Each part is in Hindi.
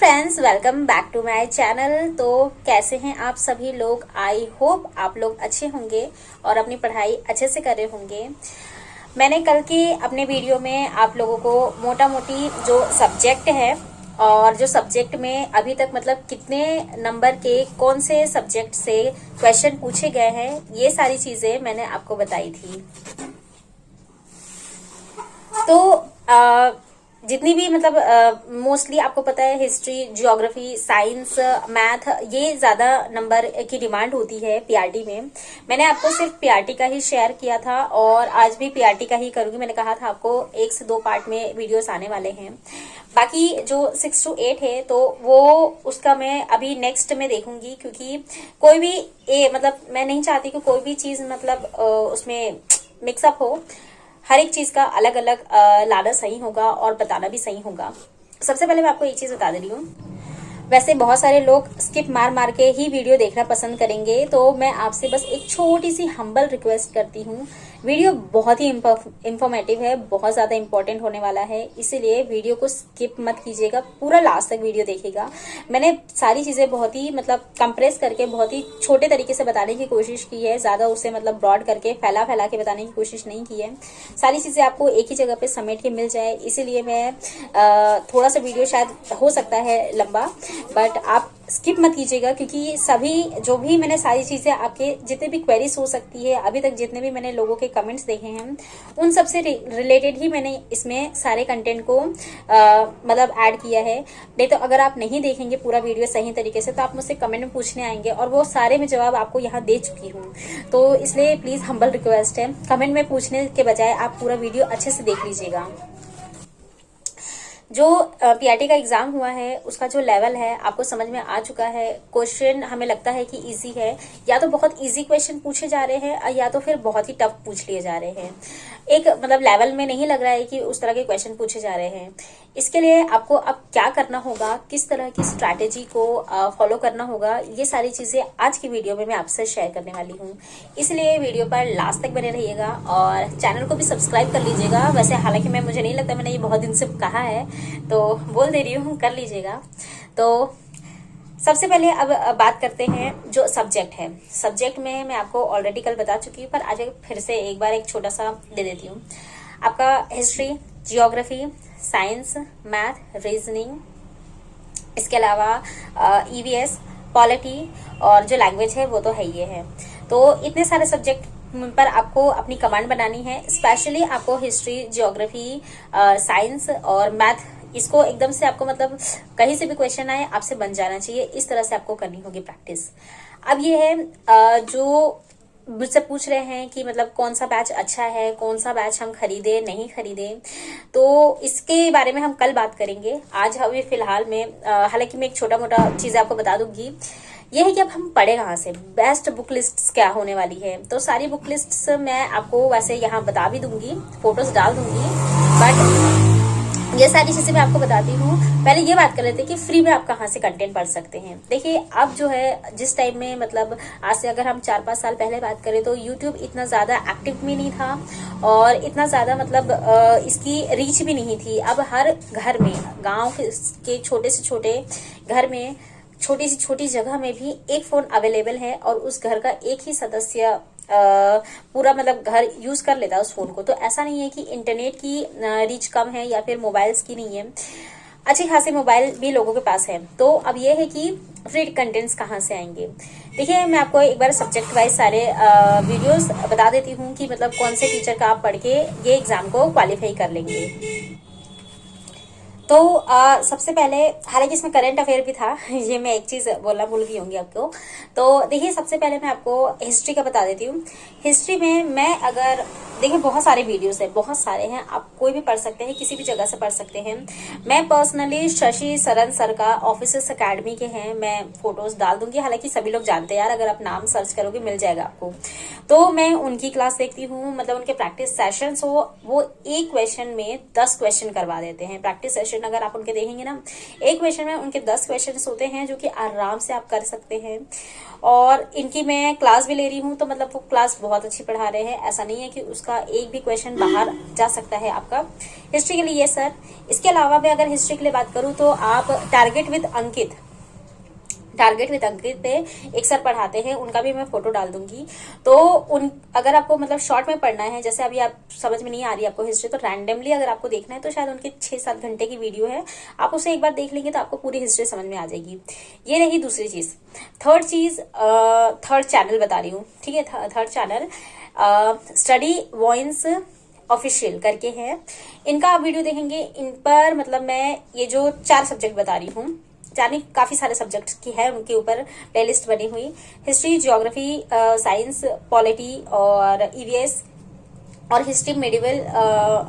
Friends, welcome back to my channel. तो कैसे हैं आप सभी लोग? आई होप आप लोग अच्छे होंगे और अपनी पढ़ाई अच्छे से कर रहे होंगे। मैंने कल के अपने वीडियो में आप लोगों को मोटा मोटी जो सब्जेक्ट है और जो सब्जेक्ट में अभी तक मतलब कितने नंबर के कौन से सब्जेक्ट से क्वेश्चन पूछे गए हैं, ये सारी चीजें मैंने आपको बताई थी। तो जितनी भी मतलब मोस्टली आपको पता है, हिस्ट्री, ज्योग्राफी, साइंस, मैथ, ये ज्यादा नंबर की डिमांड होती है पीआरटी में। मैंने आपको सिर्फ पीआरटी का ही शेयर किया था और आज भी पीआरटी का ही करूंगी। मैंने कहा था आपको 1 से 2 पार्ट में वीडियोस आने वाले हैं। बाकी जो 6 to 8 है तो वो उसका मैं अभी नेक्स्ट में देखूंगी, क्योंकि कोई भी मतलब मैं नहीं चाहती कि कोई भी चीज मतलब उसमें मिक्सअप हो। हर एक चीज का अलग अलग लाना सही होगा और बताना भी सही होगा। सबसे पहले मैं आपको एक चीज बता दे रही हूँ। वैसे बहुत सारे लोग स्किप मार मार के ही वीडियो देखना पसंद करेंगे, तो मैं आपसे बस एक छोटी सी हम्बल रिक्वेस्ट करती हूँ। वीडियो बहुत ही इंफॉर्मेटिव है, बहुत ज्यादा इंपॉर्टेंट होने वाला है, इसीलिए वीडियो को स्किप मत कीजिएगा, पूरा लास्ट तक वीडियो देखिएगा। मैंने सारी चीजें बहुत ही मतलब कंप्रेस करके बहुत ही छोटे तरीके से बताने की कोशिश की है, ज्यादा उसे मतलब ब्रॉड करके फैला फैला के बताने की कोशिश नहीं की है। सारी चीजें आपको एक ही जगह पे समेट के मिल जाए, इसीलिए मैं थोड़ा सा वीडियो शायद हो सकता है लंबा, बट आप स्किप मत कीजिएगा, क्योंकि सभी जो भी मैंने सारी चीजें आपके जितने भी क्वेरीज हो सकती है, अभी तक जितने भी मैंने लोगों के कमेंट्स देखे हैं, उन सब से रिलेटेड ही मैंने इसमें सारे कंटेंट को मतलब ऐड किया है। नहीं तो अगर आप नहीं देखेंगे पूरा वीडियो सही तरीके से, तो आप मुझसे कमेंट में पूछने आएंगे और वो सारे मैं जवाब आपको यहाँ दे चुकी हूँ। तो इसलिए प्लीज हम्बल रिक्वेस्ट है, कमेंट में पूछने के बजाय आप पूरा वीडियो अच्छे से देख लीजिएगा। जो पीआरटी का एग्जाम हुआ है उसका जो लेवल है आपको समझ में आ चुका है। क्वेश्चन हमें लगता है कि इजी है, या तो बहुत इजी क्वेश्चन पूछे जा रहे हैं या तो फिर बहुत ही टफ पूछ लिए जा रहे हैं। एक मतलब लेवल में नहीं लग रहा है कि उस तरह के क्वेश्चन पूछे जा रहे हैं। इसके लिए आपको अब क्या करना होगा, किस तरह की स्ट्रैटेजी को फॉलो करना होगा, ये सारी चीजें आज की वीडियो में मैं आपसे शेयर करने वाली हूँ। इसलिए वीडियो पर लास्ट तक बने रहिएगा और चैनल को भी सब्सक्राइब कर लीजिएगा। वैसे हालांकि मुझे नहीं लगता, मैंने ये बहुत दिन से कहा है, तो बोल दे रही हूँ, कर लीजिएगा। तो सबसे पहले अब बात करते हैं जो सब्जेक्ट है। सब्जेक्ट में मैं आपको ऑलरेडी कल बता चुकी हूँ, पर आज फिर से एक बार एक छोटा सा दे देती हूँ। आपका history, geography, science, math, reasoning, इसके अलावा ईवीएस, पॉलिटी और जो लैंग्वेज है वो तो है ही है। तो इतने सारे सब्जेक्ट पर आपको अपनी कमांड बनानी है। स्पेशली आपको हिस्ट्री, जियोग्राफी, साइंस और मैथ, इसको एकदम से आपको मतलब कहीं से भी क्वेश्चन आए आपसे बन जाना चाहिए, इस तरह से आपको करनी होगी प्रैक्टिस। अब ये है जो मुझसे पूछ रहे हैं कि मतलब कौन सा बैच अच्छा है, कौन सा बैच हम खरीदे नहीं खरीदे, तो इसके बारे में हम कल बात करेंगे। आज हमें फिलहाल में हालांकि मैं एक छोटा मोटा चीज आपको बता दूंगी, यह है कि अब हम पढ़े कहाँ से, बेस्ट बुक लिस्ट्स क्या होने वाली है। तो सारी बुक लिस्ट्स मैं आपको वैसे यहाँ बता भी दूंगी, फोटोज डाल दूंगी, बट ये सारी चीजें मैं आपको बताती हूँ। पहले ये बात कर लेते हैं कि फ्री में आप कहाँ से कंटेंट पढ़ सकते हैं। देखिए, अब जो है जिस टाइम में मतलब आज से अगर हम 4-5 साल पहले बात करें तो यूट्यूब इतना ज्यादा एक्टिव भी नहीं था और इतना ज्यादा मतलब इसकी रीच भी नहीं थी। अब हर घर में, गाँव के छोटे से छोटे घर में, छोटी सी छोटी जगह में भी एक फोन अवेलेबल है और उस घर का एक ही सदस्य पूरा मतलब घर यूज कर लेता है उस फोन को। तो ऐसा नहीं है कि इंटरनेट की रीच कम है या फिर मोबाइल्स की नहीं है, अच्छे खासे मोबाइल भी लोगों के पास है। तो अब ये है कि फ्री कंटेंट्स कहाँ से आएंगे। देखिए, मैं आपको एक बार सब्जेक्ट वाइज सारे वीडियोस बता देती हूँ कि मतलब कौन से टीचर का आप पढ़ के ये एग्जाम को क्वालिफाई कर लेंगे। तो सबसे पहले, हालांकि इसमें करंट अफेयर भी था, ये मैं एक चीज बोलना भूल गई होंगी आपको। तो देखिए, सबसे पहले मैं आपको हिस्ट्री का बता देती हूँ। हिस्ट्री में मैं अगर देखिए, बहुत सारे वीडियोस है, बहुत सारे हैं, आप कोई भी पढ़ सकते हैं, किसी भी जगह से पढ़ सकते हैं। मैं पर्सनली शशि सरन सर का ऑफिसर्स अकेडमी के हैं, मैं फोटोज डाल दूंगी। हालांकि सभी लोग जानते हैं यार, अगर आप नाम सर्च करोगे मिल जाएगा आपको। तो मैं उनकी क्लास देखती हूँ, मतलब उनके प्रैक्टिस सेशंस हो, वो एक क्वेश्चन में 10 क्वेश्चन करवा देते हैं। प्रैक्टिस सेशन क्वेश्चन अगर आप उनके देखेंगे ना, एक क्वेश्चन में उनके 10 क्वेश्चन होते हैं जो कि आराम से आप कर सकते हैं। और इनकी मैं क्लास भी ले रही हूँ, तो मतलब वो क्लास बहुत अच्छी पढ़ा रहे हैं, ऐसा नहीं है कि उसका एक भी क्वेश्चन बाहर जा सकता है आपका। हिस्ट्री के लिए ये सर। इसके अलावा भी अगर हिस्ट्री के लिए बात करूँ तो आप टारगेट विद अंकित पे एक सर पढ़ाते हैं, उनका भी मैं फोटो डाल दूंगी। तो उन अगर आपको मतलब शॉर्ट में पढ़ना है, जैसे अभी आप समझ में नहीं आ रही आपको हिस्ट्री, तो रैंडमली अगर आपको देखना है तो शायद उनके 6-7 घंटे की वीडियो है, आप उसे एक बार देख लेंगे तो आपको पूरी हिस्ट्री समझ में आ जाएगी। ये रही दूसरी चीज। थर्ड चैनल बता रही हूँ, ठीक है। Third channel study voice official करके है। इनका आप वीडियो देखेंगे, इन पर मतलब मैं ये जो 4 सब्जेक्ट बता रही हूँ, यानी काफी सारे सब्जेक्ट्स की है, उनके ऊपर प्लेलिस्ट बनी हुई। हिस्ट्री, ज्योग्राफी, साइंस, पॉलिटी और ईवीएस और हिस्ट्री, मेडिवल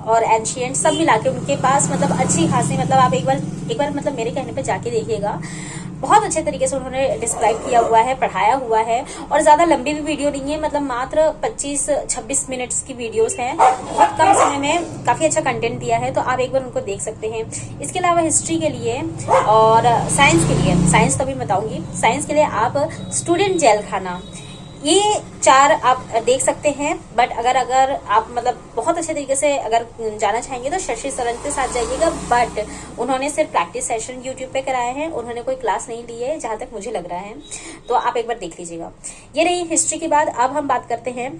और एंशियंट सब मिला के उनके पास मतलब अच्छी खासी, मतलब आप एक बार मतलब मेरे कहने पे जाके देखिएगा, बहुत अच्छे तरीके से उन्होंने डिस्क्राइब किया हुआ है, पढ़ाया हुआ है। और ज्यादा लंबी भी वीडियो नहीं है, मतलब मात्र 25-26 मिनट्स की वीडियोस हैं। बहुत कम समय में काफी अच्छा कंटेंट दिया है, तो आप एक बार उनको देख सकते हैं। इसके अलावा हिस्ट्री के लिए और साइंस के लिए, साइंस तो भी बताऊंगी, साइंस के लिए आप स्टूडेंट जेल खाना, ये 4 आप देख सकते हैं। बट अगर आप मतलब बहुत अच्छे तरीके से अगर जाना चाहेंगे तो शशि सरन के साथ जाइएगा। बट उन्होंने सिर्फ प्रैक्टिस सेशन यूट्यूब पे कराए हैं, उन्होंने कोई क्लास नहीं ली है जहां तक मुझे लग रहा है, तो आप एक बार देख लीजिएगा। ये रही हिस्ट्री की बात। अब हम बात करते हैं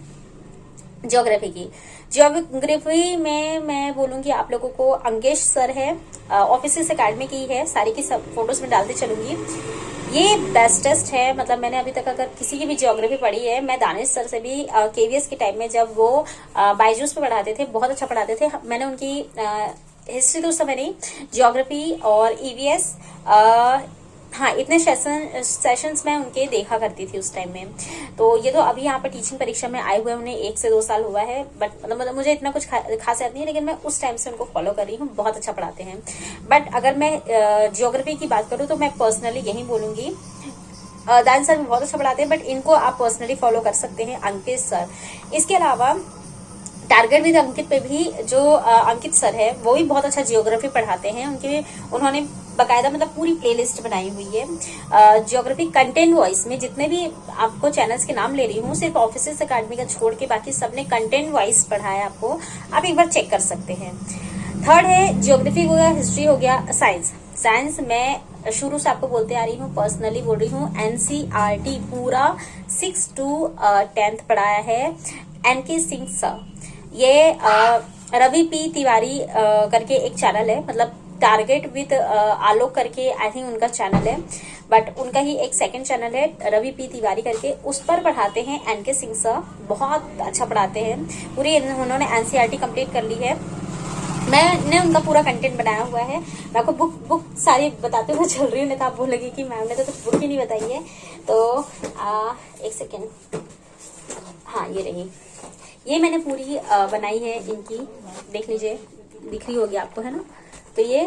ज्योग्राफी की। ज्योग्राफी में मैं बोलूंगी आप लोगों को, अंकेश सर है, ऑफिस अकेडमी की है, सारी की सब फोटोज में डालते चलूंगी। ये बेस्टेस्ट है, मतलब मैंने अभी तक अगर किसी की भी ज्योग्राफी पढ़ी है, मैं दानिश सर से भी केवीएस के टाइम में जब वो बायजूस पे पढ़ाते थे, बहुत अच्छा पढ़ाते थे, मैंने उनकी हिस्ट्री तो उस समय नहीं, ज्योग्राफी और ईवीएस, हाँ इतने सेशंस मैं उनके देखा करती थी उस टाइम में। तो ये तो अभी यहाँ पर टीचिंग परीक्षा में आए हुए उन्हें 1 से 2 साल हुआ है, बट मतलब मुझे इतना कुछ खास याद नहीं है, लेकिन मैं उस टाइम से उनको फॉलो कर रही हूँ, बहुत अच्छा पढ़ाते हैं। बट अगर मैं ज्योग्राफी की बात करूँ तो मैं पर्सनली यही बोलूंगी, दान सर बहुत अच्छा पढ़ाते हैं, बट इनको आप पर्सनली फॉलो कर सकते हैं, अंकित सर। इसके अलावा टारगेट विद अंकित पे भी जो अंकित सर है, वो भी बहुत अच्छा जियोग्राफी पढ़ाते हैं। उन्होंने बकायदा मतलब पूरी प्लेलिस्ट बनाई हुई है जियोग्राफी कंटेंट वाइज में। जितने भी आपको चैनल्स के नाम ले रही हूँ, सिर्फ ऑफिस अकेडमी का छोड़ के बाकी सबने कंटेंट वाइज पढ़ाया है आपको, आप एक बार चेक कर सकते हैं। थर्ड है ज्योग्राफी हो गया, हिस्ट्री हो गया, साइंस मैं शुरू से आपको बोलते आ रही हूँ, पर्सनली बोल रही हूँ, एनसीईआरटी पूरा 6 to 10th पढ़ाया है एनके सिंह सर। ये रवि पी तिवारी करके एक चैनल है, मतलब टारगेट विद आलोक करके आई थिंक उनका चैनल है, बट उनका ही एक सेकंड चैनल है रवि पी तिवारी करके, उस पर पढ़ाते हैं एनके सिंह सर, बहुत अच्छा पढ़ाते हैं। पूरी उन्होंने एनसीईआरटी कंप्लीट कर ली है, मैंने उनका पूरा कंटेंट बनाया हुआ है। मैं आपको बुक सारी बताते हुए चल रही हूँ, नहीं तो आप बोलेंगे कि मैम ने तो बुक ही नहीं बताई है। तो एक सेकेंड, हाँ ये रही, ये मैंने पूरी बनाई है इनकी, देख लीजिए, दिख रही होगी आपको, है ना। तो ये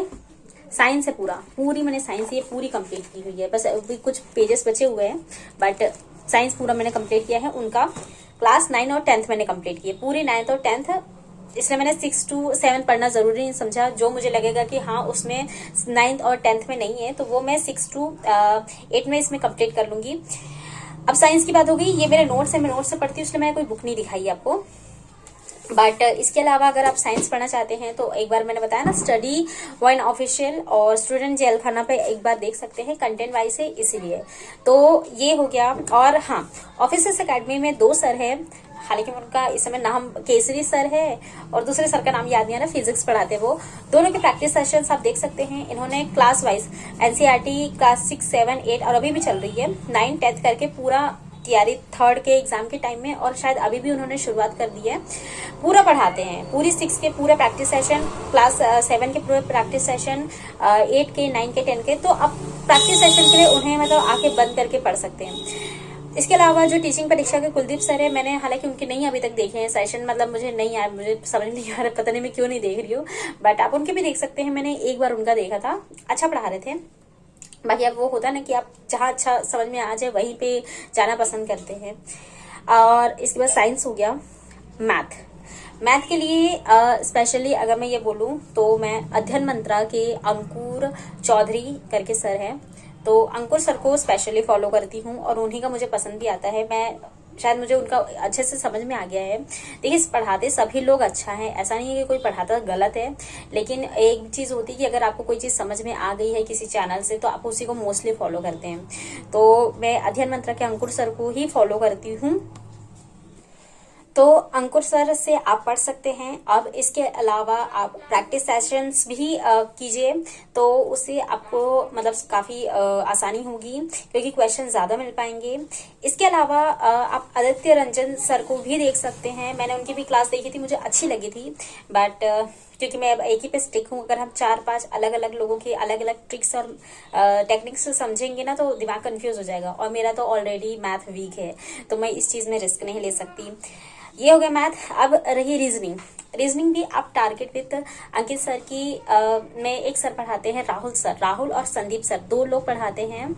साइंस है, पूरी मैंने साइंस ये पूरी कंप्लीट की हुई है, बस अभी कुछ पेजेस बचे हुए हैं, बट साइंस पूरा मैंने कंप्लीट किया है। उनका क्लास 9 और 10th मैंने कंप्लीट की है, पूरी 9th और 10th, इसलिए मैंने 6 to 7 पढ़ना जरूरी नहीं समझा। जो मुझे लगेगा कि हाँ उसमें 9th और 10th में नहीं है, तो वो मैं 6 to 8 में इसमें कंप्लीट कर लूंगी। अब साइंस की बात हो गई, ये मेरे नोट्स है, मैं नोट्स से पढ़ती हूँ, इसलिए मैंने कोई बुक नहीं दिखाई आपको। बट इसके अलावा अगर आप साइंस पढ़ना चाहते हैं तो एक बार मैंने बताया ना, स्टडी वन ऑफिशियल और स्टूडेंट जेल खाना पे एक बार देख सकते हैं, कंटेंट वाइज है इसीलिए। तो ये हो गया। और हाँ, ऑफिसर्स अकेडमी में 2 सर है, हालांकि उनका इस समय नाम केसरी सर है और दूसरे सर का नाम याद नहीं आ रहा, फिजिक्स पढ़ाते हैं वो। दोनों के प्रैक्टिस सेशंस आप देख सकते हैं। इन्होंने क्लास वाइज एनसीईआरटी क्लास 6, 7, 8 और अभी भी चल रही है 9, 10th करके पूरा तैयारी 3rd के एग्जाम के टाइम में, और शायद अभी भी उन्होंने शुरुआत कर दी है, पूरा पढ़ाते हैं। पूरी 6 के पूरे प्रैक्टिस सेशन, क्लास 7 के पूरे प्रैक्टिस सेशन, 8 के, 9 के, 10 के, तो आप प्रैक्टिस सेशन के लिए उन्हें मतलब आके बंद करके पढ़ सकते हैं। इसके अलावा जो टीचिंग परीक्षा के कुलदीप सर है, मैंने हालांकि उनके नहीं अभी तक देखे हैं सेशन, मतलब मुझे नहीं आया, मुझे समझ नहीं आ रहा, पता नहीं मैं क्यों नहीं देख रही हूँ, बट आप उनके भी देख सकते हैं। मैंने एक बार उनका देखा था, अच्छा पढ़ा रहे थे। बाकी अब वो होता है ना कि आप जहाँ अच्छा समझ में आ जाए वहीं पे जाना पसंद करते हैं। और इसके बाद साइंस हो गया, मैथ के लिए स्पेशली अगर मैं ये बोलूँ तो मैं अध्ययन मंत्रा के अंकुर चौधरी करके सर हैं, तो अंकुर सर को स्पेशली फॉलो करती हूँ और उन्हीं का मुझे पसंद भी आता है। मैं शायद मुझे उनका अच्छे से समझ में आ गया है। देखिए, पढ़ाते सभी लोग अच्छा है, ऐसा नहीं है कि कोई पढ़ाता गलत है, लेकिन एक चीज होती है कि अगर आपको कोई चीज समझ में आ गई है किसी चैनल से तो आप उसी को मोस्टली फॉलो करते हैं। तो मैं अध्ययन मंत्रा के अंकुर सर को ही फॉलो करती हूँ। तो अंकुर सर से आप पढ़ सकते हैं। अब इसके अलावा आप प्रैक्टिस सेशंस भी कीजिए, तो उससे आपको मतलब काफी आसानी होगी, क्योंकि क्वेश्चन ज्यादा मिल पाएंगे। इसके अलावा आप आदित्य रंजन सर को भी देख सकते हैं। मैंने उनकी भी क्लास देखी थी, मुझे अच्छी लगी थी, बट क्योंकि मैं अब एक ही पे स्टिक हूँ। अगर हम 4-5 अलग अलग लोगों के अलग अलग ट्रिक्स और टेक्निक्स समझेंगे ना तो दिमाग कंफ्यूज हो जाएगा, और मेरा तो ऑलरेडी मैथ वीक है, तो मैं इस चीज में रिस्क नहीं ले सकती। ये हो गया मैथ। अब रही रीजनिंग। रीजनिंग भी आप टारगेट विद अंकित सर की में एक सर पढ़ाते हैं, राहुल सर, राहुल और संदीप सर, 2 लोग पढ़ाते हैं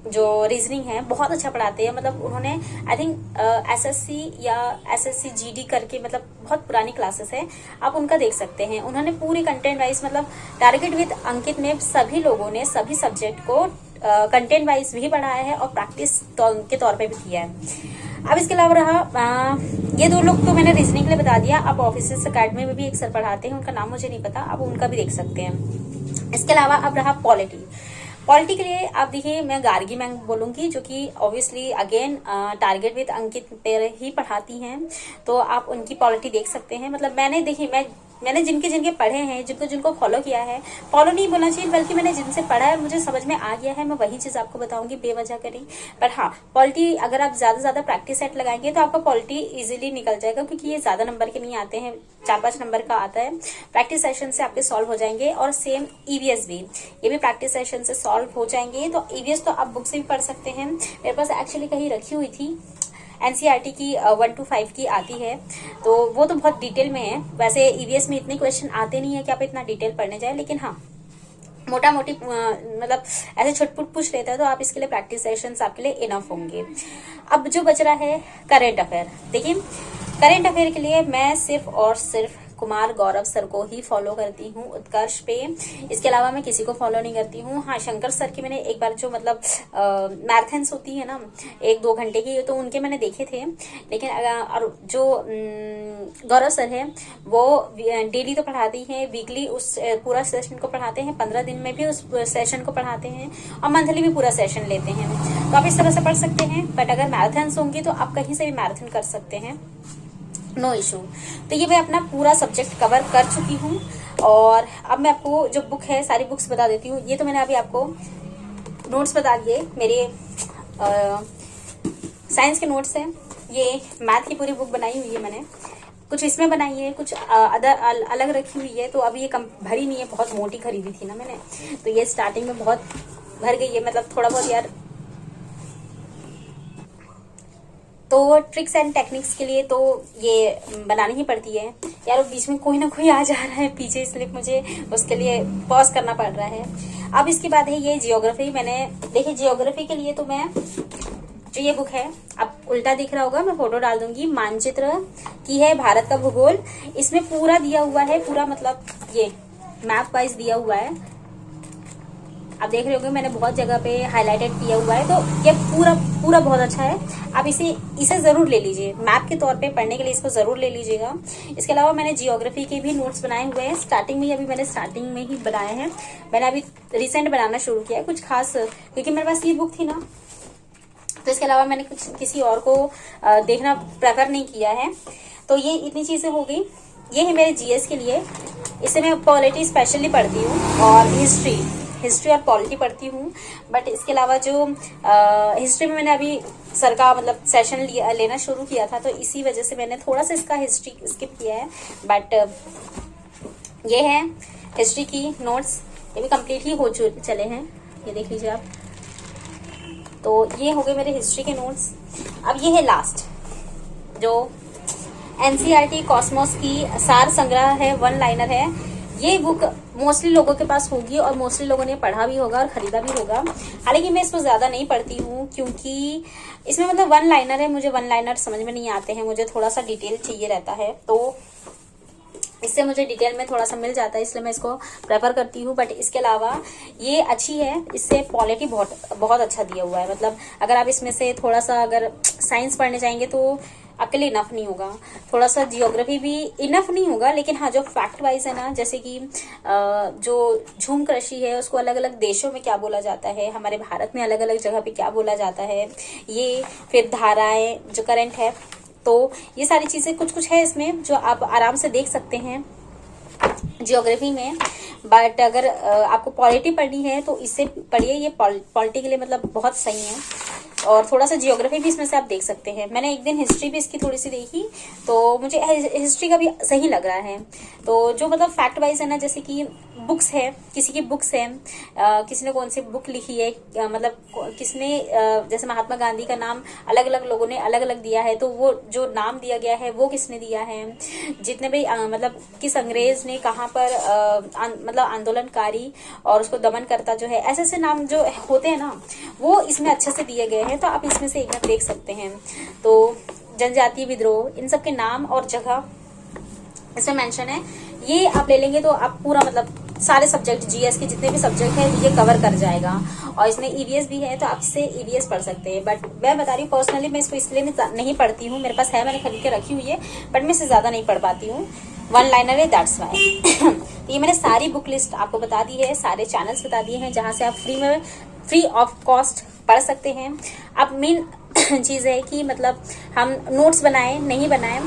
जो रीजनिंग है, बहुत अच्छा पढ़ाते हैं। मतलब उन्होंने आई थिंक एसएससी या एसएससी जीडी करके, मतलब बहुत पुरानी क्लासेस है, आप उनका देख सकते हैं। उन्होंने पूरी कंटेंट वाइज, मतलब टारगेट विद अंकित में सभी लोगों ने सभी सब्जेक्ट को कंटेंट वाइज भी पढ़ाया है और प्रैक्टिस के तौर पे भी किया है। अब इसके अलावा रहा ये 2 लोग तो मैंने रीजनिंग के लिए बता दिया। अब ऑफिसर्स अकेडमी में भी एक सर पढ़ाते हैं, उनका नाम मुझे नहीं पता, आप उनका भी देख सकते हैं। इसके अलावा अब रहा पॉलिटी। पॉलिटी के लिए आप देखिए, मैं गार्गी मैम बोलूंगी, जो कि ऑब्वियसली अगेन टारगेट विद अंकित पर ही पढ़ाती हैं, तो आप उनकी पॉलिटी देख सकते हैं। मतलब मैंने जिनके जिनके पढ़े हैं, जिनको फॉलो किया है, फॉलो नहीं बोलना चाहिए, बल्कि मैंने जिनसे पढ़ा है मुझे समझ में आ गया है, मैं वही चीज आपको बताऊंगी, बेवजह करी। पर हाँ, पॉलिटी अगर आप ज्यादा ज्यादा प्रैक्टिस सेट लगाएंगे तो आपका पॉलिटी इजीली निकल जाएगा, क्योंकि ये ज्यादा नंबर के नहीं आते हैं, 4-5 नंबर का आता है। प्रैक्टिस सेशन से आपके सॉल्व हो जाएंगे। और सेम ईवीएस भी, ये भी प्रैक्टिस सेशन से सॉल्व हो जाएंगे। तो ईवीएस तो आप बुक से भी पढ़ सकते हैं, मेरे पास एक्चुअली कहीं रखी हुई थी, एनसीईआरटी की 1 to 5 की आती है, तो वो तो बहुत डिटेल में है। वैसे ईवीएस में इतने क्वेश्चन आते नहीं है कि आप इतना डिटेल पढ़ने जाए, लेकिन हाँ मोटा मोटी मतलब ऐसे छुटपुट पूछ लेता है, तो आप इसके लिए प्रैक्टिस सेशंस आपके लिए इनफ होंगे। अब जो बच रहा है करेंट अफेयर। देखिए, करेंट अफेयर के लिए मैं सिर्फ और सिर्फ कुमार गौरव सर को ही फॉलो करती हूँ उत्कर्ष पे। इसके अलावा मैं किसी को फॉलो नहीं करती हूँ। हाँ, शंकर सर की मैंने एक बार जो मतलब मैराथन्स होती है ना 1-2 घंटे की, तो उनके मैंने देखे थे। लेकिन और जो गौरव सर है वो डेली तो पढ़ाते ही हैं, वीकली उस पूरा सेशन को पढ़ाते हैं, 15 दिन में भी उस सेशन को पढ़ाते हैं, और मंथली भी पूरा सेशन लेते हैं। तो आप इस तरह से पढ़ सकते हैं। बट अगर मैराथन्स होंगी तो आप कहीं से भी मैराथन कर सकते हैं, नो इशू। तो ये मैं अपना पूरा सब्जेक्ट कवर कर चुकी हूँ। और अब मैं आपको जो बुक है सारी बुक्स बता देती हूँ। ये तो मैंने अभी आपको नोट्स बता दिए, मेरे साइंस के नोट्स हैं। ये मैथ की पूरी बुक बनाई हुई है मैंने, कुछ इसमें बनाई है, कुछ अलग रखी हुई है। तो अभी ये कम भरी नहीं है, बहुत मोटी खरीदी थी ना मैंने, तो ये स्टार्टिंग में बहुत भर गई है, मतलब थोड़ा बहुत यार। तो ट्रिक्स एंड टेक्निक्स के लिए तो ये बनानी ही पड़ती है यार। बीच में कोई ना कोई आ जा रहा है पीछे, इसलिए मुझे उसके लिए पॉज करना पड़ रहा है। अब इसके बाद है ये जियोग्राफी। मैंने देखिए जियोग्राफी के लिए तो मैं जो ये बुक है, अब उल्टा दिख रहा होगा, मैं फोटो डाल दूंगी, मानचित्र की है, भारत का भूगोल। इसमें पूरा दिया हुआ है, पूरा मतलब ये मैप वाइज दिया हुआ है। आप देख रहे होंगे मैंने बहुत जगह पे हाईलाइटेड किया हुआ है। तो ये पूरा बहुत अच्छा है। आप इसे जरूर ले लीजिए, मैप के तौर पे पढ़ने के लिए इसको जरूर ले लीजिएगा। इसके अलावा मैंने जियोग्राफी के भी नोट्स बनाए हुए हैं, स्टार्टिंग में, अभी मैंने स्टार्टिंग में ही बनाए हैं। मैंने अभी रिसेंट बनाना शुरू किया है, कुछ खास, क्योंकि मेरे पास ये बुक थी ना, तो इसके अलावा मैंने कुछ किसी और को देखना प्रेफर नहीं किया है। तो ये इतनी चीजें हो गई। ये है मेरे जीएस के लिए, इसे मैं पॉलिटी स्पेशली पढ़ती हूँ और हिस्ट्री और पॉलिटी पढ़ती हूँ। बट इसके अलावा जो हिस्ट्री में मैंने अभी सर का मतलब सेशन लेना शुरू किया था, तो इसी वजह से मैंने थोड़ा सा इसका हिस्ट्री स्किप किया है। बट ये है हिस्ट्री की नोट्स, ये भी कंप्लीट ही हो चले हैं, ये देख लीजिए आप। तो ये हो गए मेरे हिस्ट्री के नोट्स। अब ये है लास्ट, जो एनसीईआरटी कॉस्मोस की सार संग्रह है, 1 लाइनर है। ये बुक मोस्टली लोगों के पास होगी और मोस्टली लोगों ने पढ़ा भी होगा और खरीदा भी होगा। हालांकि मैं इसको ज्यादा नहीं पढ़ती हूँ क्योंकि इसमें मतलब वन लाइनर है, मुझे वन लाइनर समझ में नहीं आते हैं, मुझे थोड़ा सा डिटेल चाहिए रहता है, तो इससे मुझे डिटेल में थोड़ा सा मिल जाता है, इसलिए मैं इसको प्रेफर करती हूँ। बट इसके अलावा ये अच्छी है, इससे क्वालिटी बहुत बहुत अच्छा दिया हुआ है। मतलब अगर आप इसमें से थोड़ा सा अगर साइंस पढ़ने जाएंगे तो आपके लिए इनफ नहीं होगा, थोड़ा सा जियोग्राफी भी इनफ नहीं होगा। लेकिन हाँ, जो फैक्ट वाइज है ना, जैसे कि जो झूम कृषि है उसको अलग अलग देशों में क्या बोला जाता है, हमारे भारत में अलग अलग जगह पे क्या बोला जाता है, ये फिर धाराएं जो करंट है, तो ये सारी चीजें कुछ कुछ है इसमें जो आप आराम से देख सकते हैं जियोग्राफी में। बट अगर आपको पॉलिटी पढ़नी है तो इससे पढ़िए, ये पॉलिटी के लिए मतलब बहुत सही है। और थोड़ा सा जियोग्राफी भी इसमें से आप देख सकते हैं। मैंने एक दिन हिस्ट्री भी इसकी थोड़ी सी देखी तो मुझे हिस्ट्री का भी सही लग रहा है। तो जो मतलब फैक्ट वाइज है ना, जैसे कि बुक्स है, किसी की बुक्स है, किसी ने कौन सी बुक लिखी है, मतलब किसने जैसे महात्मा गांधी का नाम अलग अलग लोगों ने अलग अलग दिया है, तो वो जो नाम दिया गया है वो किसने दिया है, जितने भी मतलब किस अंग्रेज ने कहाँ पर मतलब आंदोलनकारी और उसको दमन करता जो है, ऐसे ऐसे नाम जो होते हैं ना वो इसमें अच्छे से दिए गए हैं। तो आप इसमें से एक बार देख सकते हैं। तो जनजातीय विद्रोह, इन सब के नाम और जगह इसमें मेंशन है। ये आप ले लेंगे तो आप पूरा मतलब सारे सब्जेक्ट, जीएस के जितने भी सब्जेक्ट है ये कवर कर जाएगा। और इसमें ईवीएस भी है तो आप इससे ईवीएस पढ़ सकते हैं। बट मैं बता रही हूँ पर्सनली मैं इसको इसलिए नहीं पढ़ती हूँ, मेरे पास है, मैंने खरीद के रखी हुई है, बट मैं इससे ज्यादा नहीं पढ़ पाती हूँ, वन लाइनर है, दैट्स वाई। तो ये मैंने सारी बुक लिस्ट आपको बता दी है, सारे चैनल्स बता दिए हैं जहां से आप फ्री ऑफ कॉस्ट पढ़ सकते हैं। अब मेन चीज है कि मतलब हम नोट्स बनाए नहीं बनाए,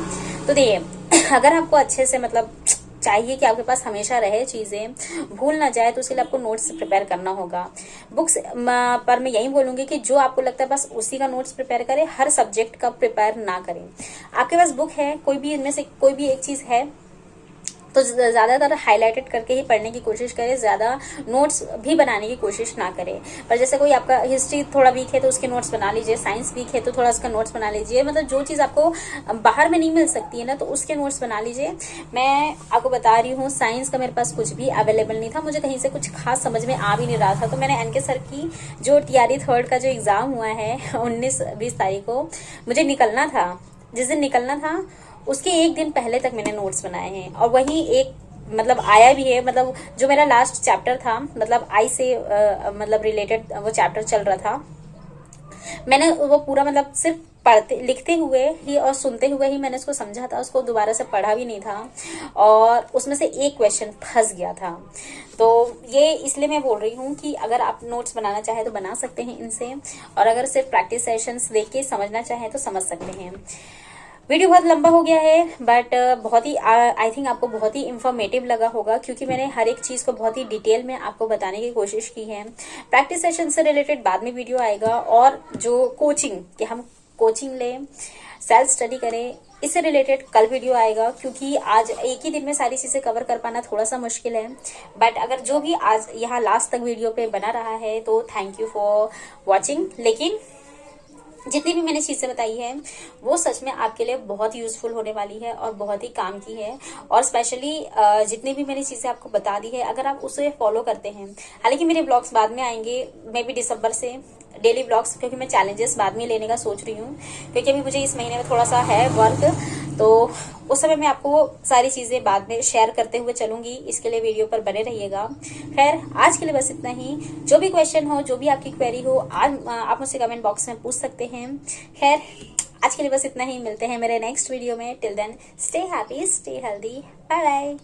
तो देखिए अगर आपको अच्छे से मतलब चाहिए कि आपके पास हमेशा रहे, चीजें भूल ना जाए, तो उसके लिए आपको नोट्स प्रिपेयर करना होगा। बुक्स पर मैं यही बोलूंगी कि जो आपको लगता है बस उसी का नोट्स प्रिपेयर करें, हर सब्जेक्ट का प्रिपेयर ना करें। आपके पास बुक है, कोई भी इनमें से कोई भी एक चीज है तो ज्यादातर हाईलाइटेड करके ही पढ़ने की कोशिश करें, ज्यादा नोट्स भी बनाने की कोशिश ना करें। पर जैसे कोई आपका हिस्ट्री थोड़ा वीक है तो उसके नोट्स बना लीजिए, साइंस वीक है तो थोड़ा उसका नोट्स बना लीजिए। मतलब जो चीज आपको बाहर में नहीं मिल सकती है ना तो उसके नोट्स बना लीजिए। मैं आपको बता रही हूँ साइंस का मेरे पास कुछ भी अवेलेबल नहीं था, मुझे कहीं से कुछ खास समझ में आ भी नहीं रहा था। तो मैंने एनके सर की जो टीआरई 3rd का जो एग्जाम हुआ है 19-20 तारीख को मुझे निकलना था, जिस दिन निकलना था उसके एक दिन पहले तक मैंने नोट्स बनाए हैं। और वही एक मतलब आया भी है, मतलब जो मेरा लास्ट चैप्टर था, मतलब आई से मतलब रिलेटेड वो चैप्टर चल रहा था, मैंने वो पूरा मतलब सिर्फ पढ़ते लिखते हुए ही और सुनते हुए ही मैंने उसको समझा था, उसको दोबारा से पढ़ा भी नहीं था। और उसमें से एक क्वेश्चन फंस गया था। तो ये इसलिए मैं बोल रही हूँ कि अगर आप नोट्स बनाना चाहें तो बना सकते हैं इनसे, और अगर सिर्फ प्रैक्टिस सेशंस देख के समझना चाहें तो समझ सकते हैं। वीडियो बहुत लंबा हो गया है बट बहुत ही आई थिंक आपको बहुत ही इंफॉर्मेटिव लगा होगा, क्योंकि मैंने हर एक चीज को बहुत ही डिटेल में आपको बताने की कोशिश की है। प्रैक्टिस सेशन से रिलेटेड बाद में वीडियो आएगा, और जो कोचिंग कि हम कोचिंग लें, सेल्फ स्टडी करें, इससे रिलेटेड कल वीडियो आएगा। क्योंकि आज एक ही दिन में सारी चीजें कवर कर पाना थोड़ा सा मुश्किल है। बट अगर जो भी आज यहाँ लास्ट तक वीडियो पे बना रहा है तो थैंक यू फॉर वॉचिंग। लेकिन जितनी भी मैंने चीजें बताई है वो सच में आपके लिए बहुत यूजफुल होने वाली है और बहुत ही काम की है। और स्पेशली जितनी भी मैंने चीजें आपको बता दी है, अगर आप उसे फॉलो करते हैं, हालांकि मेरे ब्लॉग्स बाद में आएंगे, मे बी दिसंबर से डेली ब्लॉग्स, क्योंकि मैं चैलेंजेस बाद में लेने का सोच रही हूँ, क्योंकि अभी मुझे इस महीने में थोड़ा सा है वर्क, तो उस समय मैं आपको सारी चीजें बाद में शेयर करते हुए चलूंगी। इसके लिए वीडियो पर बने रहिएगा। खैर आज के लिए बस इतना ही। जो भी क्वेश्चन हो, जो भी आपकी क्वेरी हो, आज आप मुझसे कमेंट बॉक्स में पूछ सकते हैं। खैर आज के लिए बस इतना ही, मिलते हैं मेरे नेक्स्ट वीडियो में। Till then stay happy, stay healthy, bye bye.